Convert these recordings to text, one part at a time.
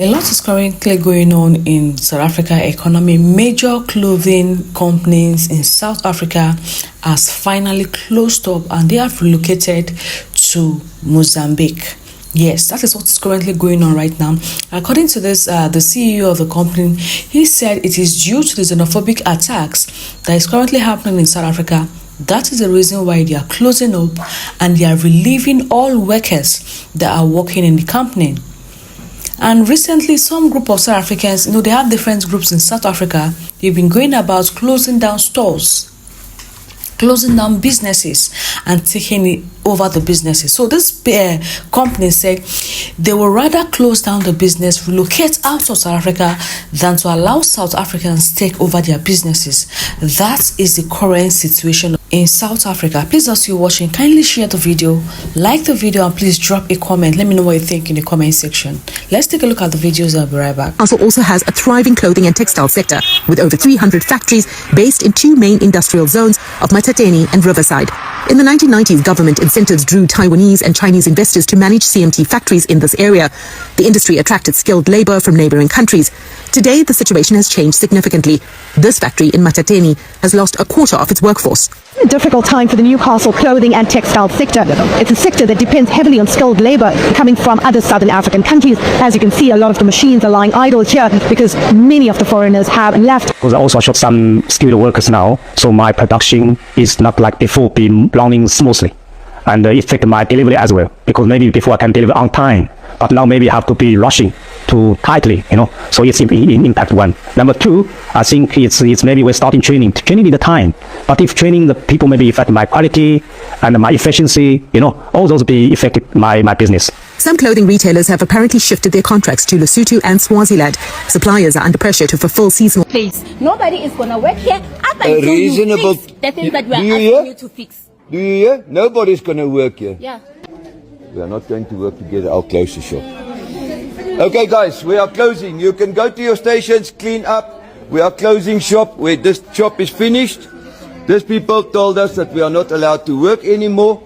A lot is currently going on in South Africa economy. Major clothing companies in South Africa has finally closed up and they have relocated to Mozambique. Yes, that is what is currently going on right now. According to this, the CEO of the company, he said it is due to the xenophobic attacks that is currently happening in South Africa. That is the reason why they are closing up and they are relieving all workers that are working in the company. And recently, some group of South Africans, they have different groups in South Africa. They've been going about closing down stores, closing down businesses, and taking over the businesses. So this company said they will rather close down the business, relocate out of South Africa, than to allow South Africans take over their businesses. That is the current situation in South Africa. Please, as you're watching, kindly share the video, like the video, and please drop a comment. Let me know what you think in the comment section. Let's take a look at the videos. I'll be right back. Also has a thriving clothing and textile sector with over 300 factories based in two main industrial zones of Matateni and Riverside. In the 1990s, government incentives drew Taiwanese and Chinese investors to manage CMT factories in this area. The industry attracted skilled labor from neighboring countries. Today, the situation has changed significantly. This factory in Matateni has lost a quarter of its workforce. A difficult time for the Newcastle clothing and textile sector. It's a sector that depends heavily on skilled labor coming from other southern African countries. As you can see, a lot of the machines are lying idle here because many of the foreigners have left. Because I also shot some skilled workers now, so my production is not like before, be running smoothly, and it affect my delivery as well, because maybe before I can deliver on time, but now maybe I have to be rushing too tightly, so it's impact one. Number two, I think it's maybe we're starting training in the time, but if training the people maybe affect my quality and my efficiency, all those be affected my business. Some clothing retailers have apparently shifted their contracts to Lesotho and Swaziland. Suppliers are under pressure to fulfill seasonal. Please, nobody is going to work here up until you fix the things that we are asking you to fix. Do you hear? Nobody's going to work here. Yeah. We are not going to work together. I'll close the shop. Okay, guys, we are closing. You can go to your stations, clean up. We are closing shop. This shop is finished. These people told us that we are not allowed to work anymore.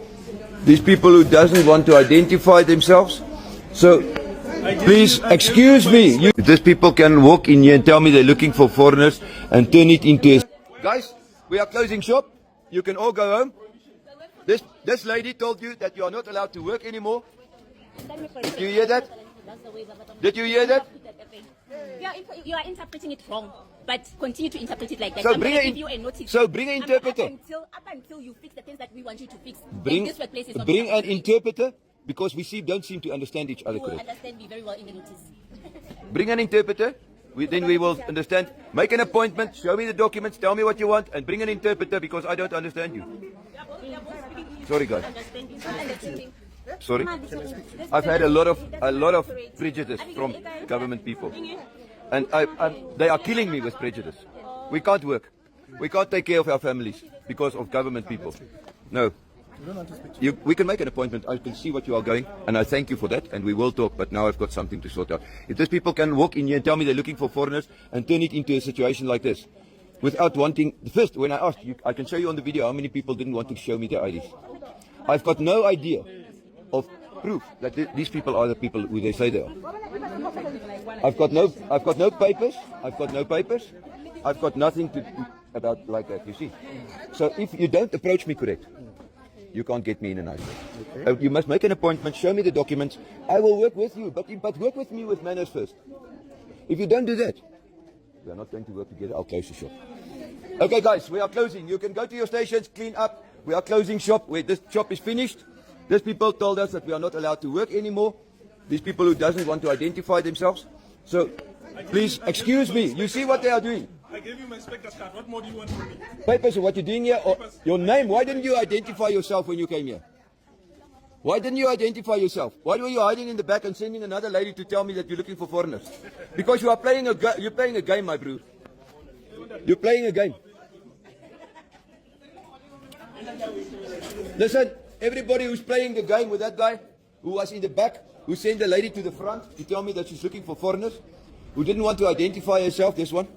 These people who doesn't want to identify themselves. So, please excuse me. These people can walk in here and tell me they're looking for foreigners and turn it into a... Guys, we are closing shop. You can all go home. This lady told you that you are not allowed to work anymore. Did you hear that? Did you hear that? You are interpreting it wrong, but continue to interpret it like that. So bring an interpreter. Up until you fix the things that we want you to fix. Bring an interpreter, because we don't seem to understand each other correctly. You will understand me very well in the notice. Bring an interpreter. Then we will understand. Make an appointment. Show me the documents. Tell me what you want, and bring an interpreter, because I don't understand you. Sorry, guys. Sorry. I've had a lot of prejudice from government people, and they are killing me with prejudice. We can't work. We can't take care of our families because of government people. No. We can make an appointment. I can see what you are going, and I thank you for that, and we will talk, but now I've got something to sort out. If these people can walk in here and tell me they're looking for foreigners and turn it into a situation like this without wanting... First, when I asked you, I can show you on the video how many people didn't want to show me their IDs. I've got no idea of proof that these people are the people who they say they are. I've got no papers. I've got nothing to about like that, you see. So if you don't approach me correct, you can't get me in an ID. You must make an appointment, show me the documents. I will work with you, but work with me with manners first. If you don't do that, we are not going to work together. I'll close the shop. Okay, guys, we are closing. You can go to your stations, clean up. We are closing shop. This shop is finished. These people told us that we are not allowed to work anymore. These people who doesn't want to identify themselves. So, please excuse me. You see what they are doing? I gave you my inspector's card. What more do you want from me? Papers of what you're doing here? Or your name? Why didn't you identify yourself when you came here? Why didn't you identify yourself? Why were you hiding in the back and sending another lady to tell me that you're looking for foreigners? Because you are playing you're playing a game, my bro. You're playing a game. Listen, everybody who's playing the game with that guy who was in the back, who sent the lady to the front to tell me that she's looking for foreigners, who didn't want to identify herself, this one.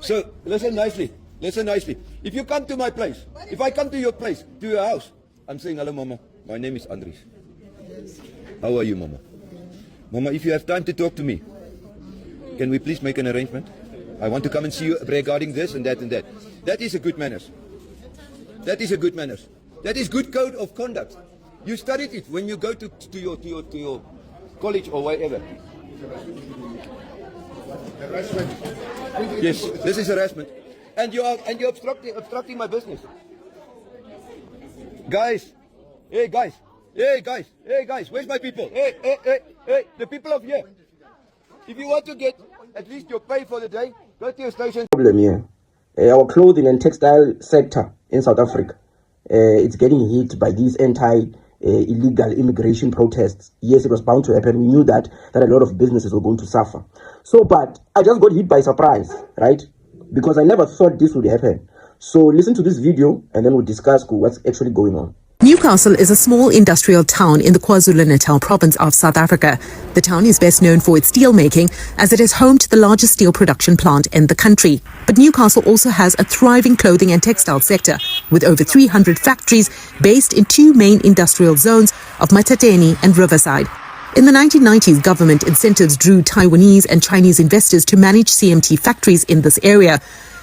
So, listen nicely. If you come to my place, if I come to your place, to your house, I'm saying, hello, Mama. My name is Andries. How are you, Mama? Mama, if you have time to talk to me, Can we please make an arrangement? I want to come and see you regarding this and that and that. That is a good manners. That is a good manners. That is good code of conduct. You studied it when you go to your college or wherever. Harassment. Yes, this is harassment. And you're obstructing my business. Guys, hey guys, where's my people? Hey, the people of here. If you want to get at least your pay for the day, go to your station. Problem here. Our clothing and textile sector in South Africa, it's getting hit by these illegal immigration protests. Yes, it was bound to happen. We knew that a lot of businesses were going to suffer. So, but I just got hit by surprise, right? Because I never thought this would happen. So listen to this video and then we'll discuss what's actually going on. Newcastle is a small industrial town in the KwaZulu-Natal province of South Africa. The town is best known for its steel making, as it is home to the largest steel production plant in the country. But Newcastle also has a thriving clothing and textile sector, with over 300 factories based in two main industrial zones of Matateni and Riverside. In the 1990s, government incentives drew Taiwanese and Chinese investors to manage CMT factories in this area.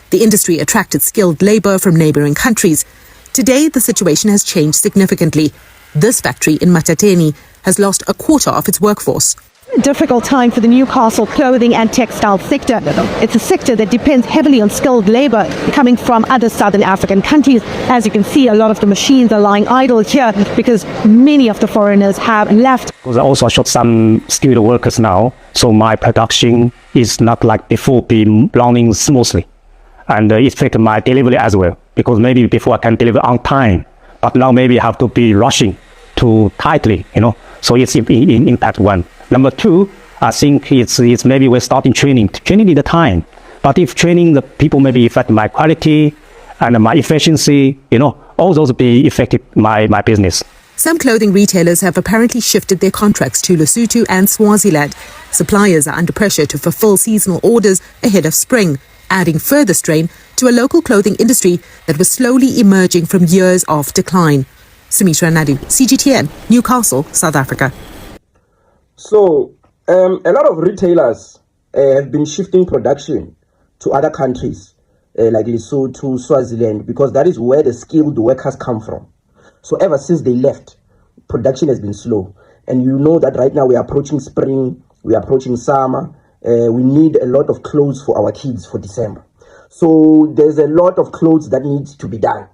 The industry attracted skilled labor from neighboring countries. Today, the situation has changed significantly. This factory in Matateni has lost a quarter of its workforce. A difficult time for the Newcastle clothing and textile sector. It's a sector that depends heavily on skilled labor coming from other southern African countries. As you can see, a lot of the machines are lying idle here because many of the foreigners have left. Because I also shot some skilled workers now, so my production is not like before being running smoothly. And it affected my delivery as well, because maybe before I can deliver on time, but now maybe I have to be rushing too tightly, so it's impact one. Number two, I think it's maybe we're starting training need the time, but if training the people maybe affect my quality and my efficiency, all those be affected my business. Some clothing retailers have apparently shifted their contracts to Lesotho and Swaziland. Suppliers are under pressure to fulfill seasonal orders ahead of spring, adding further strain to a local clothing industry that was slowly emerging from years of decline. Sumitra Nadu, CGTN, Newcastle, South Africa. So, a lot of retailers have been shifting production to other countries like Lesotho, Swaziland, because that is where the skilled workers come from. So ever since they left, production has been slow. And you know that right now we are approaching spring, we are approaching summer. We need a lot of clothes for our kids for December. So there's a lot of clothes that needs to be done.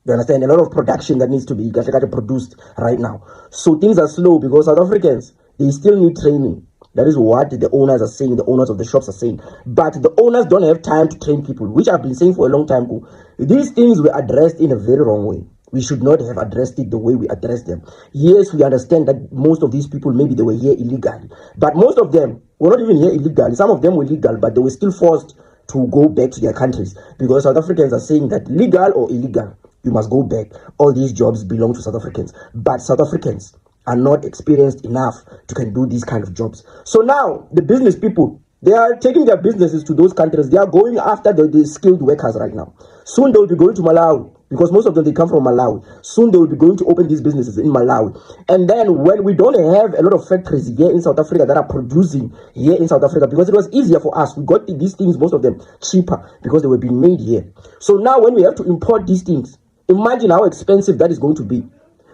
You understand? A lot of production that needs to be produced right now. So things are slow because South Africans, they still need training. That is what the owners are saying, the owners of the shops are saying. But the owners don't have time to train people, which I've been saying for a long time ago. These things were addressed in a very wrong way. We should not have addressed it the way we addressed them. Yes, we understand that most of these people, maybe they were here illegally. But most of them were not even here illegally. Some of them were legal, but they were still forced to go back to their countries. Because South Africans are saying that legal or illegal, you must go back. All these jobs belong to South Africans. But South Africans are not experienced enough to can do these kind of jobs. So now, the business people, they are taking their businesses to those countries. They are going after the skilled workers right now. Soon they will be going to Malawi, because most of them, they come from Malawi. Soon they will be going to open these businesses in Malawi. And then when we don't have a lot of factories here in South Africa that are producing here in South Africa, because it was easier for us. We got these things, most of them, cheaper because they were being made here. So now when we have to import these things, imagine how expensive that is going to be.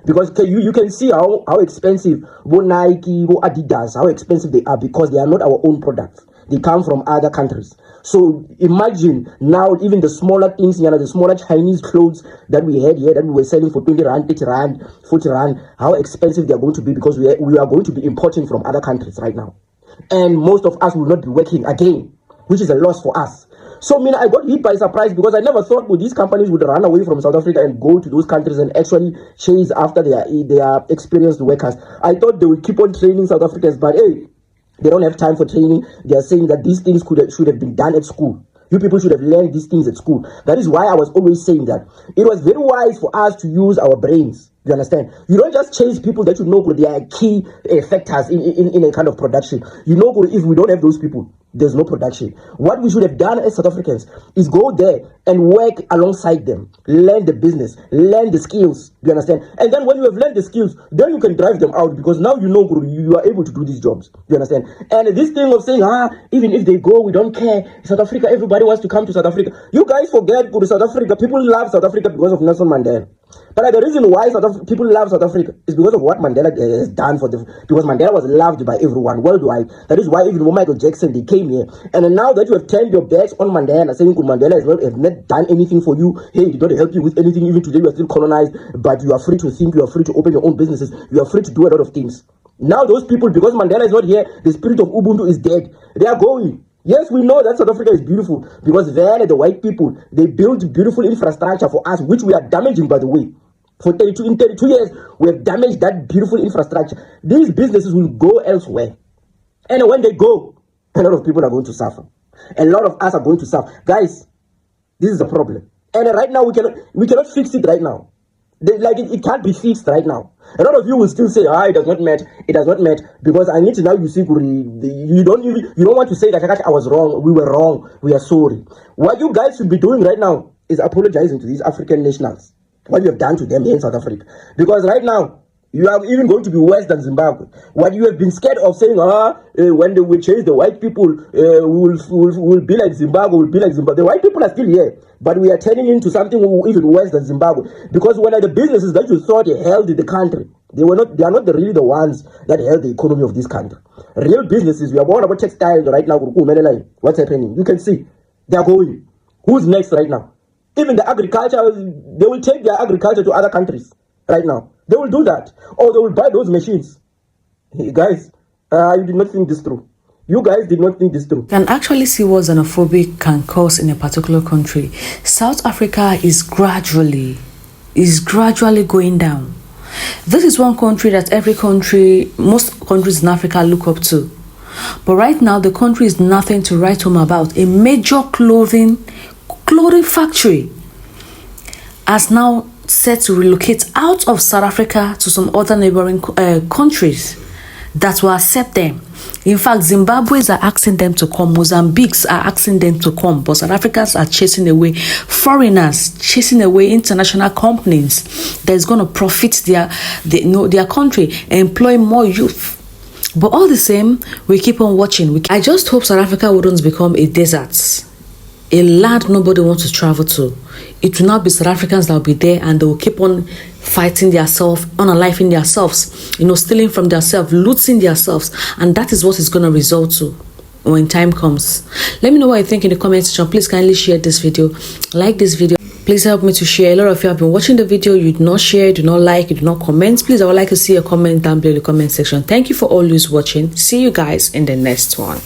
Because you can see how expensive Nike, Adidas, how expensive they are, because they are not our own products. They come from other countries. So imagine now even the smaller things, the smaller Chinese clothes that we had here that we were selling for 20 rand, 30 rand, 40 rand, how expensive they are going to be, because we are going to be importing from other countries right now. And most of us will not be working again, which is a loss for us. So I got hit by surprise, because I never thought these companies would run away from South Africa and go to those countries and actually chase after their experienced workers. I thought they would keep on training South Africans, but hey, they don't have time for training. They are saying that these things should have been done at school. You people should have learned these things at school. That is why I was always saying that it was very wise for us to use our brains You understand? You don't just chase people that you know they are key factors in a kind of production. You know, if we don't have those people, there's no production. What we should have done as South Africans is go there and work alongside them, learn the business, learn the skills. You understand? And then when you have learned the skills, then you can drive them out, because now you know you are able to do these jobs. You understand? And this thing of saying, even if they go, we don't care. South Africa, everybody wants to come to South Africa. You guys forget, go to South Africa. People love South Africa because of Nelson Mandela. But the reason why people love South Africa is because of what Mandela has done because Mandela was loved by everyone worldwide. That is why even when Michael Jackson, they came here. And now that you have turned your backs on Mandela, saying Mandela has not done anything for you, hey, he did not help you with anything, even today you are still colonized, but you are free to think, you are free to open your own businesses, you are free to do a lot of things. Now those people, because Mandela is not here, the spirit of Ubuntu is dead. They are going. Yes, we know that South Africa is beautiful, because there the white people, they build beautiful infrastructure for us, which we are damaging, by the way. In 32 years, we have damaged that beautiful infrastructure. These businesses will go elsewhere. And when they go, a lot of people are going to suffer. A lot of us are going to suffer. Guys, this is a problem. And right now, we cannot fix it right now. It can't be fixed right now. A lot of you will still say, it does not matter. It does not matter. Because I need to now, you see, you don't want to say that I was wrong. We were wrong. We are sorry. What you guys should be doing right now is apologizing to these African nationals. What you have done to them here in South Africa. Because right now, you are even going to be worse than Zimbabwe. What you have been scared of saying, when they will change the white people, we will be like Zimbabwe, we'll be like Zimbabwe. The white people are still here, but we are turning into something even worse than Zimbabwe. Because when the businesses that you thought held the country, they are not really the ones that held the economy of this country. Real businesses, we are worried about textiles right now. What's happening? You can see, they are going. Who's next right now? Even the agriculture, they will take their agriculture to other countries right now. They will do that. Or they will buy those machines. Hey, guys, you did not think this through. You guys did not think this through. You can actually see what xenophobic can cause in a particular country. South Africa is gradually going down. This is one country that most countries in Africa look up to. But right now, the country is nothing to write home about. A major clothing factory has now set to relocate out of South Africa to some other neighboring countries that will accept them. In fact, Zimbabweans are asking them to come, Mozambiques are asking them to come, but South Africans are chasing away foreigners, chasing away international companies that is going to profit their country, employ more youth. But all the same, we keep on watching. I just hope South Africa wouldn't become a desert, a land nobody wants to travel to. It will not be South Africans that will be there, and they will keep on fighting themselves, unaliving themselves, stealing from themselves, looting themselves, and that is what is going to result to when time comes. Let me know what you think in the comment section. Please kindly share this video, like this video. Please help me to share. A lot of you have been watching the video, you do not share, do not like, you do not comment. Please, I would like to see a comment down below in the comment section. Thank you for always watching. See you guys in the next one.